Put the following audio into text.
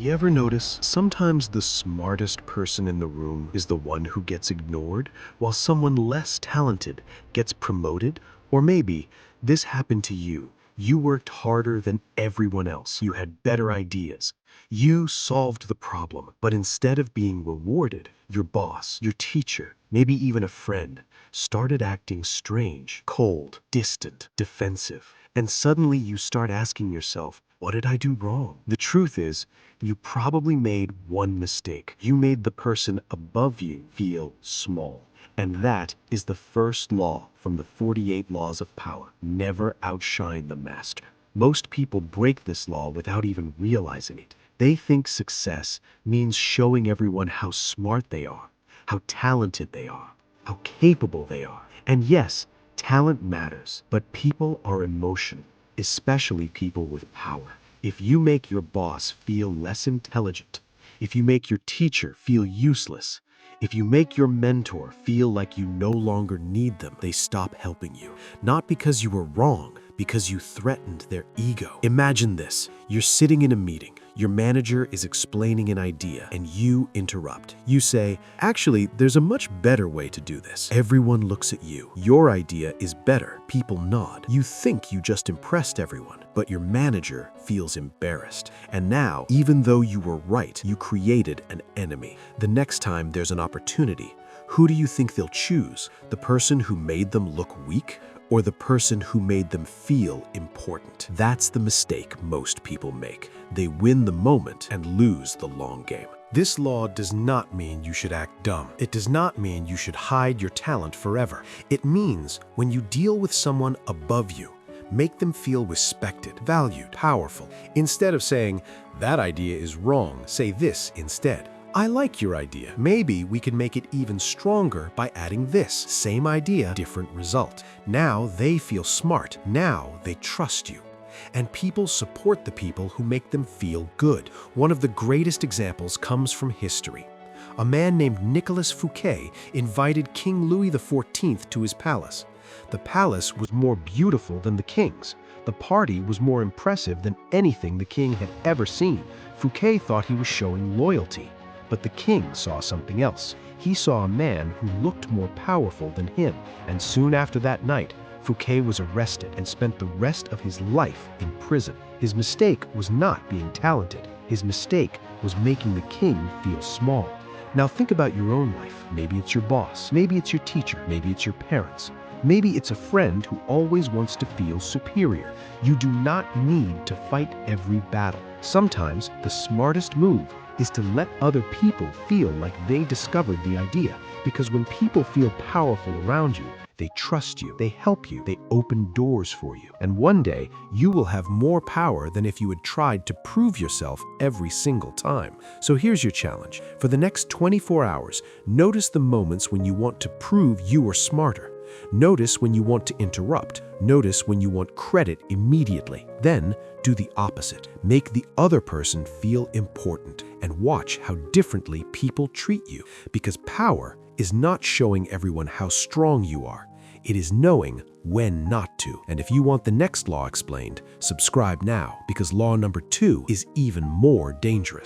You ever notice sometimes the smartest person in the room is the one who gets ignored, while someone less talented gets promoted? Or maybe this happened to you. You worked harder than everyone else. You had better ideas. You solved the problem. But instead of being rewarded, your boss, your teacher, maybe even a friend, started acting strange, cold, distant, defensive. And suddenly you start asking yourself, what did I do wrong? The truth is, you probably made one mistake. You made the person above you feel small. And that is the first law from the 48 laws of power. Never outshine the master. Most people break this law without even realizing it. They think success means showing everyone how smart they are, how talented they are, how capable they are. And yes, talent matters, but people are emotional, especially people with power. If you make your boss feel less intelligent, if you make your teacher feel useless, if you make your mentor feel like you no longer need them, they stop helping you. Not because you were wrong, because you threatened their ego. Imagine this. You're sitting in a meeting. Your manager is explaining an idea, and you interrupt. You say, actually, there's a much better way to do this. Everyone looks at you. Your idea is better. People nod. You think you just impressed everyone, but your manager feels embarrassed. And now, even though you were right, you created an enemy. The next time there's an opportunity, who do you think they'll choose? The person who made them look weak? Or the person who made them feel important? That's the mistake most people make. They win the moment and lose the long game. This law does not mean you should act dumb. It does not mean you should hide your talent forever. It means when you deal with someone above you, make them feel respected, valued, powerful. Instead of saying, that idea is wrong, say this instead. I like your idea. Maybe we can make it even stronger by adding this. Same idea, different result. Now they feel smart. Now they trust you. And people support the people who make them feel good. One of the greatest examples comes from history. A man named Nicolas Fouquet invited King Louis XIV to his palace. The palace was more beautiful than the king's. The party was more impressive than anything the king had ever seen. Fouquet thought he was showing loyalty. But the king saw something else. He saw a man who looked more powerful than him. And soon after that night, Fouquet was arrested and spent the rest of his life in prison. His mistake was not being talented. His mistake was making the king feel small. Now think about your own life. Maybe it's your boss. Maybe it's your teacher. Maybe it's your parents. Maybe it's a friend who always wants to feel superior. You do not need to fight every battle. Sometimes the smartest move is to let other people feel like they discovered the idea. Because when people feel powerful around you, they trust you, they help you, they open doors for you. And one day, you will have more power than if you had tried to prove yourself every single time. So here's your challenge. For the next 24 hours, notice the moments when you want to prove you are smarter. Notice when you want to interrupt. Notice when you want credit immediately. Then do the opposite. Make the other person feel important and watch how differently people treat you. Because power is not showing everyone how strong you are. It is knowing when not to. And if you want the next law explained, subscribe now because law number 2 is even more dangerous.